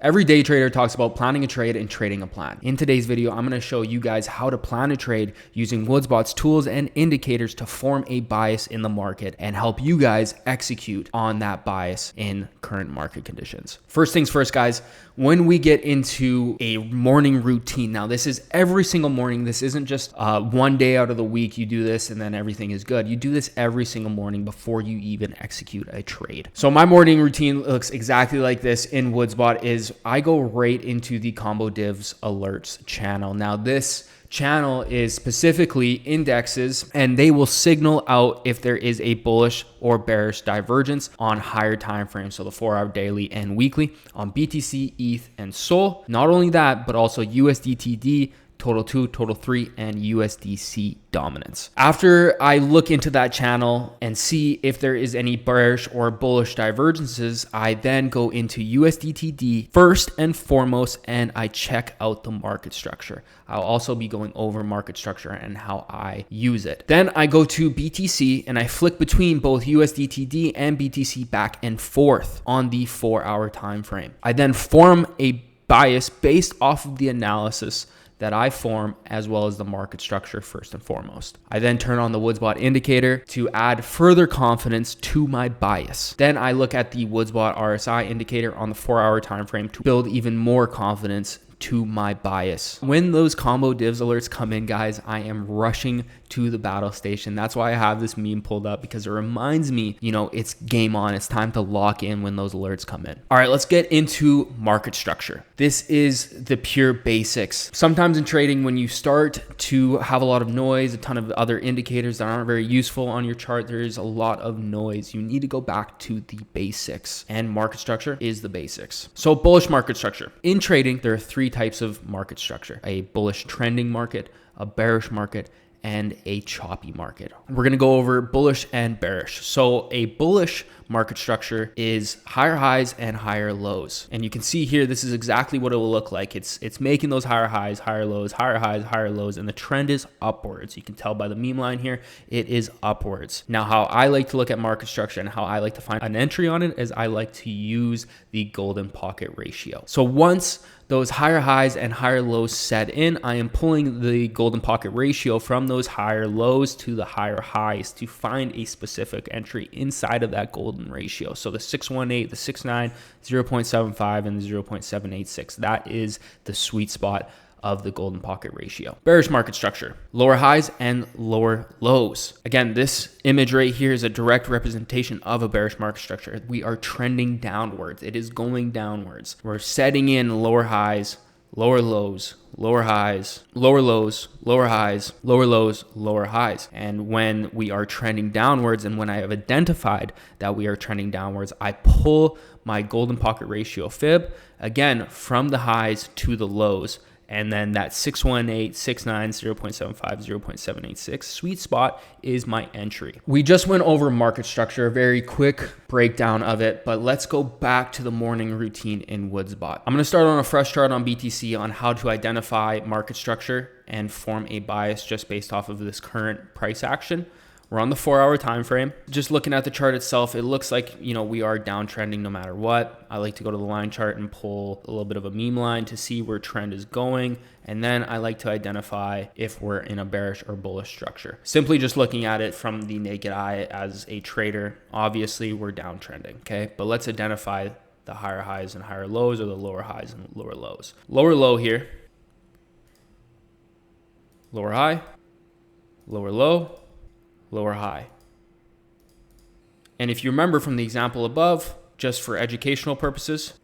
Every day trader talks about planning a trade and trading a plan. In today's video, I'm going to show you guys how to plan a trade using Woodsbot's tools and indicators to form a bias in the market and help you guys execute on that bias in current market conditions. First things first, guys, when we get into a morning routine, now this is every single morning. This isn't just one day out of the week you do this and then everything is good. You do this every single morning before you even execute a trade. So my morning routine looks exactly like this in Woodsbot. I go right into the combo divs alerts channel. Now this channel is specifically indexes, and they will signal out if there is a bullish or bearish divergence on higher time frames, so the 4-hour, daily, and weekly on BTC, ETH, and SOL. Not only that, but also USDTD, Total 2, Total 3, and USDC dominance. After I look into that channel and see if there is any bearish or bullish divergences, I then go into USDTD first and foremost, and I check out the market structure. I'll also be going over market structure and how I use it. Then I go to BTC and I flick between both USDTD and BTC back and forth on the 4-hour time frame. I then form a bias based off of the analysis that I form, as well as the market structure first and foremost. I then turn on the Woodsbot indicator to add further confidence to my bias. Then I look at the Woodsbot RSI indicator on the 4-hour time frame to build even more confidence to my bias. When those combo divs alerts come in, guys, I am rushing to the battle station. That's why I have this meme pulled up, because it reminds me, it's game on. It's time to lock in when those alerts come in. All right, let's get into market structure. This is the pure basics. Sometimes in trading, when you start to have a lot of noise, a ton of other indicators that aren't very useful on your chart, there is a lot of noise. You need to go back to the basics, and market structure is the basics. So bullish market structure. In trading, there are three types of market structure: a bullish trending market, a bearish market, and a choppy market. We're going to go over bullish and bearish. So a bullish market structure is higher highs and higher lows. And you can see here, this is exactly what it will look like. It's making those higher highs, higher lows, higher highs, higher lows, and the trend is upwards. You can tell by the meme line here, it is upwards. Now, how I like to look at market structure and how I like to find an entry on it is I like to use the golden pocket ratio. So once those higher highs and higher lows set in, I am pulling the golden pocket ratio from those higher lows to the higher highs to find a specific entry inside of that golden ratio. So the 618, the 69, 0.75, and the 0.786. That is the sweet spot of the golden pocket ratio. Bearish market structure: lower highs and lower lows. Again, this image right here is a direct representation of a bearish market structure. We are trending downwards. It is going downwards. We're setting in lower highs, lower lows, lower highs, lower lows, lower highs, lower lows, lower highs. And when we are trending downwards, and when I have identified that we are trending downwards, I pull my golden pocket ratio fib again from the highs to the lows. And then that 618, 69, 0.75, 0.786 sweet spot is my entry. We just went over market structure, a very quick breakdown of it, but let's go back to the morning routine in Woodsbot. I'm going to start on a fresh chart on BTC on how to identify market structure and form a bias just based off of this current price action. We're on the 4-hour time frame. Just looking at the chart itself, it looks like, we are downtrending no matter what. I like to go to the line chart and pull a little bit of a meme line to see where trend is going. And then I like to identify if we're in a bearish or bullish structure. Simply just looking at it from the naked eye as a trader, obviously we're downtrending, okay? But let's identify the higher highs and higher lows, or the lower highs and lower lows. Lower low here. Lower high, lower low, lower high. And if you remember from the example above, just for educational purposes,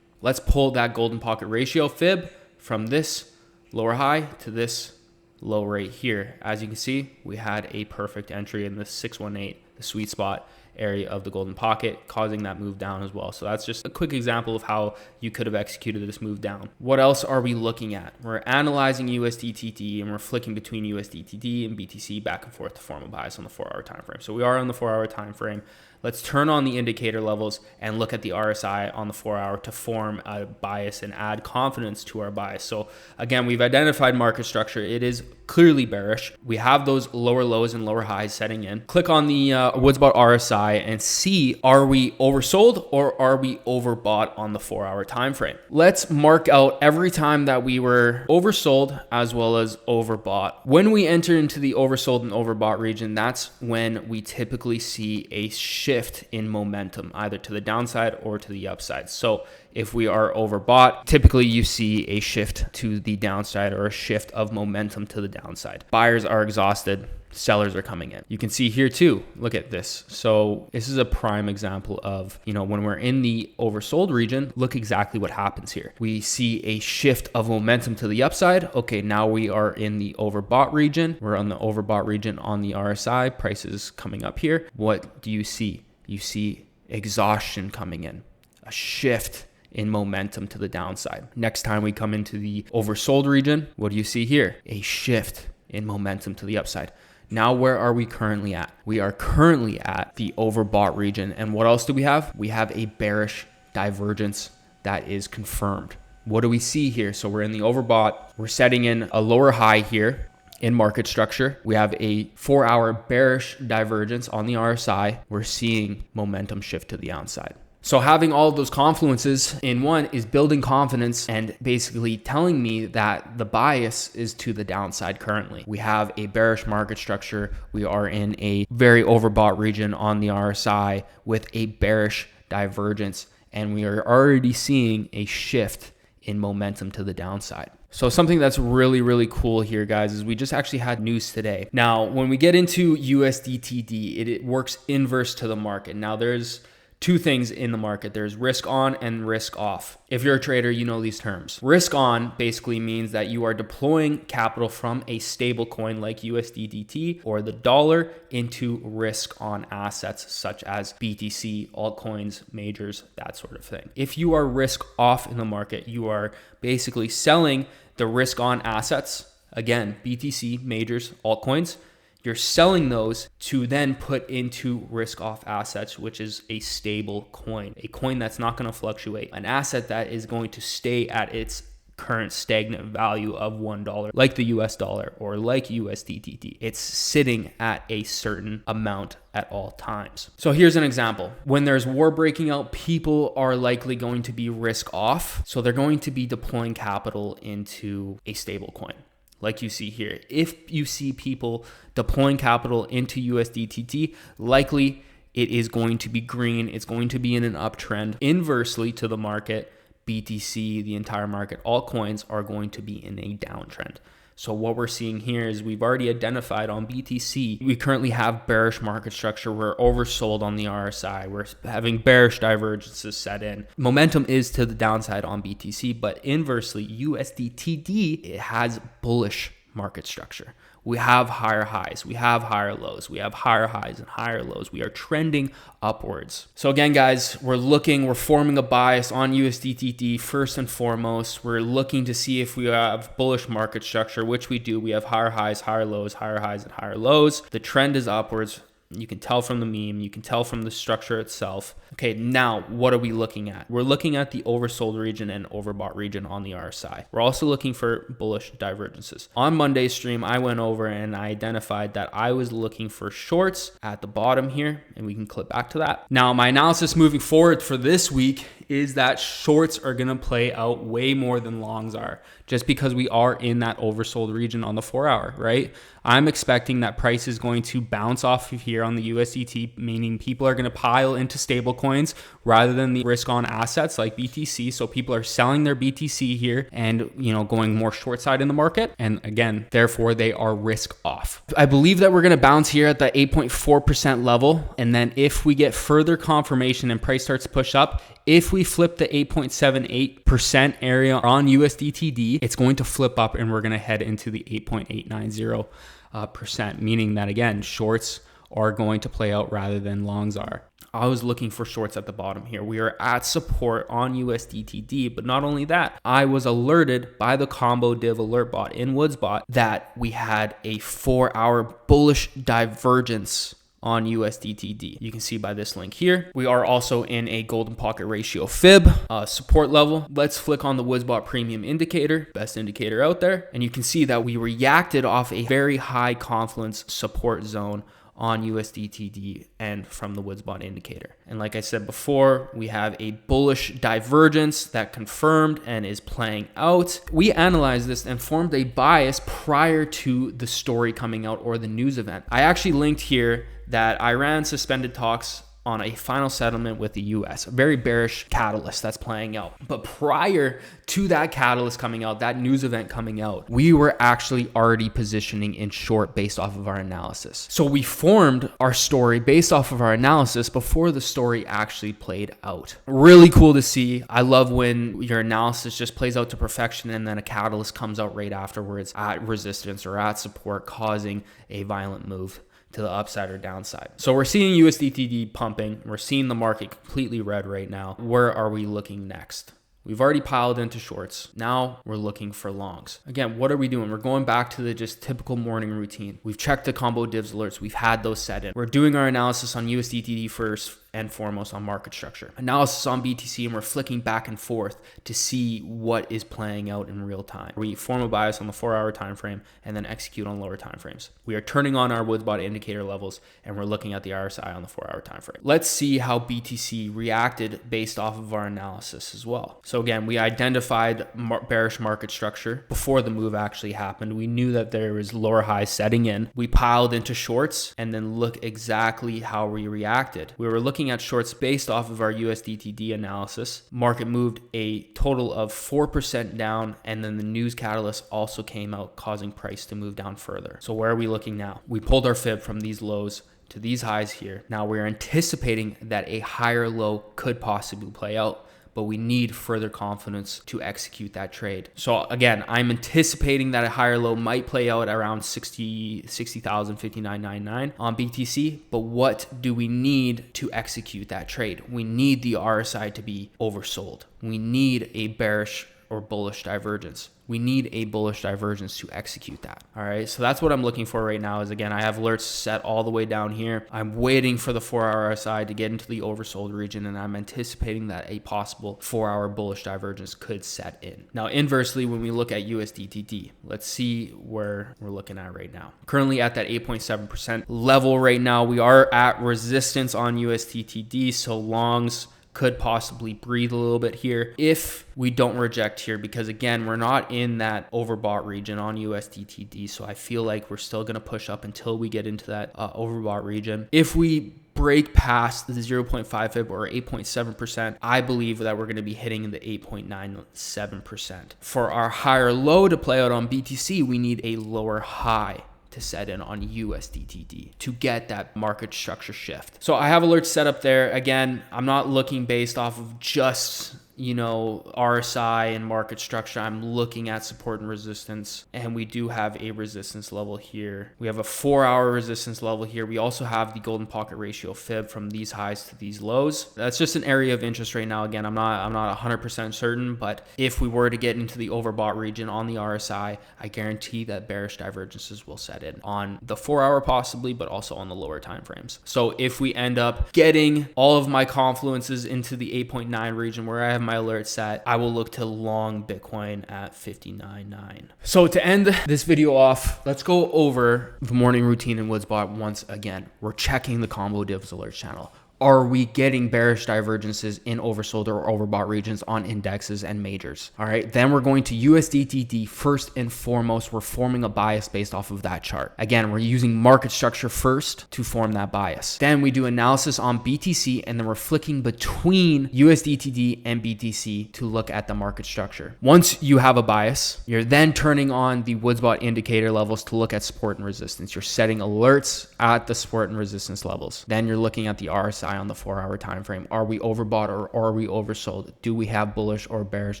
let's pull that golden pocket ratio fib from this lower high to this low right here. As you can see, we had a perfect entry in the 618, the sweet spot area of the golden pocket, causing that move down as well. So that's just a quick example of how you could have executed this move down. What else are we looking at? We're analyzing USDTD, and we're flicking between USDTD and BTC back and forth to form a bias on the 4-hour time frame. So we are on the 4-hour time frame. Let's turn on the indicator levels and look at the RSI on the 4-hour to form a bias and add confidence to our bias. So again, we've identified market structure. It is clearly bearish. We have those lower lows and lower highs setting in. Click on the Woodsbot RSI RSI and see, are we oversold or are we overbought on the 4-hour time frame? Let's mark out every time that we were oversold as well as overbought. When we enter into the oversold and overbought region, that's when we typically see a shift in momentum, either to the downside or to the upside. So if we are overbought, typically you see a shift to the downside or a shift of momentum to the downside. Buyers are exhausted. Sellers are coming in. You can see here too, look at this. So this is a prime example of, when we're in the oversold region, look exactly what happens here. We see a shift of momentum to the upside. Okay, now we are in the overbought region. We're on the overbought region on the RSI, prices coming up here. What do you see? You see exhaustion coming in, a shift in momentum to the downside. Next time we come into the oversold region, what do you see here? A shift in momentum to the upside. Now, where are we currently at? We are currently at the overbought region. And what else do we have? We have a bearish divergence that is confirmed. What do we see here? So we're in the overbought. We're setting in a lower high here in market structure. We have a 4-hour bearish divergence on the RSI. We're seeing momentum shift to the downside. So having all of those confluences in one is building confidence and basically telling me that the bias is to the downside currently. We have a bearish market structure. We are in a very overbought region on the RSI with a bearish divergence, and we are already seeing a shift in momentum to the downside. So something that's really, really cool here, guys, is we just actually had news today. Now, when we get into USDTD, it works inverse to the market. Now, there's two things in the market. There's risk on and risk off. If you're a trader, you know these terms. Risk on basically means that you are deploying capital from a stable coin like USDT or the dollar into risk on assets such as BTC, altcoins, majors, that sort of thing. If you are risk off in the market, you are basically selling the risk on assets, again, BTC, majors, altcoins. You're selling those to then put into risk off assets, which is a stable coin, a coin that's not going to fluctuate, an asset that is going to stay at its current stagnant value of $1, like the US dollar or like USDT. It's sitting at a certain amount at all times. So here's an example. When there's war breaking out, people are likely going to be risk off. So they're going to be deploying capital into a stable coin, like you see here. If you see people deploying capital into USDT, likely it is going to be green. It's going to be in an uptrend. Inversely to the market, BTC, the entire market, altcoins are going to be in a downtrend. So what we're seeing here is we've already identified on BTC, we currently have bearish market structure. We're oversold on the RSI. We're having bearish divergences set in. Momentum is to the downside on BTC, but inversely, USDTD, it has bullish market structure. We have higher highs, we have higher lows, we have higher highs and higher lows. We are trending upwards. So again, guys, we're forming a bias on USDT first and foremost. We're looking to see if we have bullish market structure, which we do. We have higher highs, higher lows, higher highs and higher lows. The trend is upwards. You can tell from the meme, you can tell from the structure itself. Okay, now what are we looking at? We're looking at the oversold region and overbought region on the RSI. We're also looking for bullish divergences. On Monday's stream, I went over and I identified that I was looking for shorts at the bottom here, and we can click back to that. Now, my analysis moving forward for this week is that shorts are going to play out way more than longs are, just because we are in that oversold region on the 4-hour, right? I'm expecting that price is going to bounce off of here on the USDT, meaning people are going to pile into stable coins rather than the risk on assets like BTC. So people are selling their BTC here and, going more short side in the market. And again, therefore they are risk off. I believe that we're going to bounce here at the 8.4% level. And then if we get further confirmation and price starts to push up, if we flip the 8.78% area on USDTD, it's going to flip up and we're going to head into the 8.890%, meaning that again, shorts are going to play out rather than longs are. I was looking for shorts at the bottom here. We are at support on USDTD, but not only that, I was alerted by the combo div alert bot in Woodsbot that we had a 4-hour bullish divergence on USDTD. You can see by this link here. We are also in a golden pocket ratio fib support level. Let's flick on the Woodsbot premium indicator, best indicator out there. And you can see that we reacted off a very high confluence support zone on USDTD and from the Woodsbot indicator. And like I said before, we have a bullish divergence that confirmed and is playing out. We analyzed this and formed a bias prior to the story coming out or the news event. I actually linked here that Iran suspended talks on a final settlement with the US, a very bearish catalyst that's playing out. But prior to that catalyst coming out, that news event coming out, we were actually already positioning in short based off of our analysis. So we formed our story based off of our analysis before the story actually played out. Really cool to see. I love when your analysis just plays out to perfection and then a catalyst comes out right afterwards at resistance or at support, causing a violent move to the upside or downside. So we're seeing USDTD pumping. We're seeing the market completely red right now. Where are we looking next? We've already piled into shorts. Now we're looking for longs. Again, what are we doing? We're going back to the just typical morning routine. We've checked the combo divs alerts. We've had those set in. We're doing our analysis on USDTD first and foremost on market structure. Analysis on BTC, and we're flicking back and forth to see what is playing out in real time. We form a bias on the 4-hour time frame and then execute on lower time frames. We are turning on our Woodsbot indicator levels and we're looking at the RSI on the 4-hour time frame. Let's see how BTC reacted based off of our analysis as well. So again, we identified bearish market structure before the move actually happened. We knew that there was lower highs setting in. We piled into shorts and then look exactly how we reacted. We were looking at shorts based off of our USDTD analysis. Market moved a total of 4% down, and then the news catalyst also came out, causing price to move down further. So where are we looking now? We pulled our fib from these lows to these highs here. Now we're anticipating that a higher low could possibly play out, but we need further confidence to execute that trade. So again, I'm anticipating that a higher low might play out around 60,059.99 on BTC, but what do we need to execute that trade? We need the RSI to be oversold. We need a bearish or bullish divergence. We need a bullish divergence to execute that. All right. So that's what I'm looking for right now is, again, I have alerts set all the way down here. I'm waiting for the 4-hour RSI to get into the oversold region, and I'm anticipating that a possible 4-hour bullish divergence could set in. Now, inversely, when we look at USDTD, let's see where we're looking at right now. Currently at that 8.7% level right now, we are at resistance on USDTD. So longs could possibly breathe a little bit here if we don't reject here, because again, we're not in that overbought region on USDTD. So I feel like we're still going to push up until we get into that overbought region. If we break past the 0.5 fib or 8.7%, I believe that we're going to be hitting the 8.97%. For our higher low to play out on BTC, we need a lower high to set in on USDTD to get that market structure shift. So I have alerts set up there. Again, I'm not looking based off of just, RSI and market structure. I'm looking at support and resistance, and we do have a resistance level here. We have a 4-hour resistance level here. We also have the golden pocket ratio fib from these highs to these lows. That's just an area of interest right now. Again, I'm not 100% certain, but if we were to get into the overbought region on the RSI, I guarantee that bearish divergences will set in on the 4-hour possibly, but also on the lower time frames. So if we end up getting all of my confluences into the 8.9 region where I have my alert set, I will look to long Bitcoin at 59.9. So to end this video off, let's go over the morning routine in Woodsbot once again. We're checking the combo divs alert channel. Are we getting bearish divergences in oversold or overbought regions on indexes and majors? All right, then we're going to USDTD first and foremost. We're forming a bias based off of that chart. Again, we're using market structure first to form that bias. Then we do analysis on BTC, and then we're flicking between USDTD and BTC to look at the market structure. Once you have a bias, you're then turning on the Woodsbot indicator levels to look at support and resistance. You're setting alerts at the support and resistance levels. Then you're looking at the RSI on the 4-hour time frame. Are we overbought or are we oversold? Do we have bullish or bearish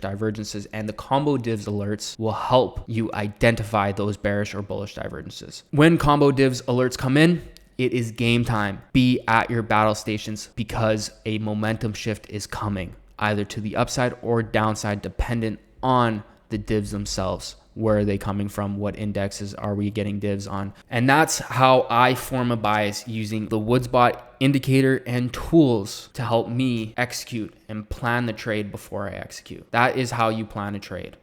divergences? And the combo divs alerts will help you identify those bearish or bullish divergences. When combo divs alerts come in, it is game time. Be at your battle stations because a momentum shift is coming, either to the upside or downside, dependent on the divs themselves. Where are they coming from? What indexes are we getting divs on? And that's how I form a bias, using the Woodsbot indicator and tools to help me execute and plan the trade before I execute. That is how you plan a trade.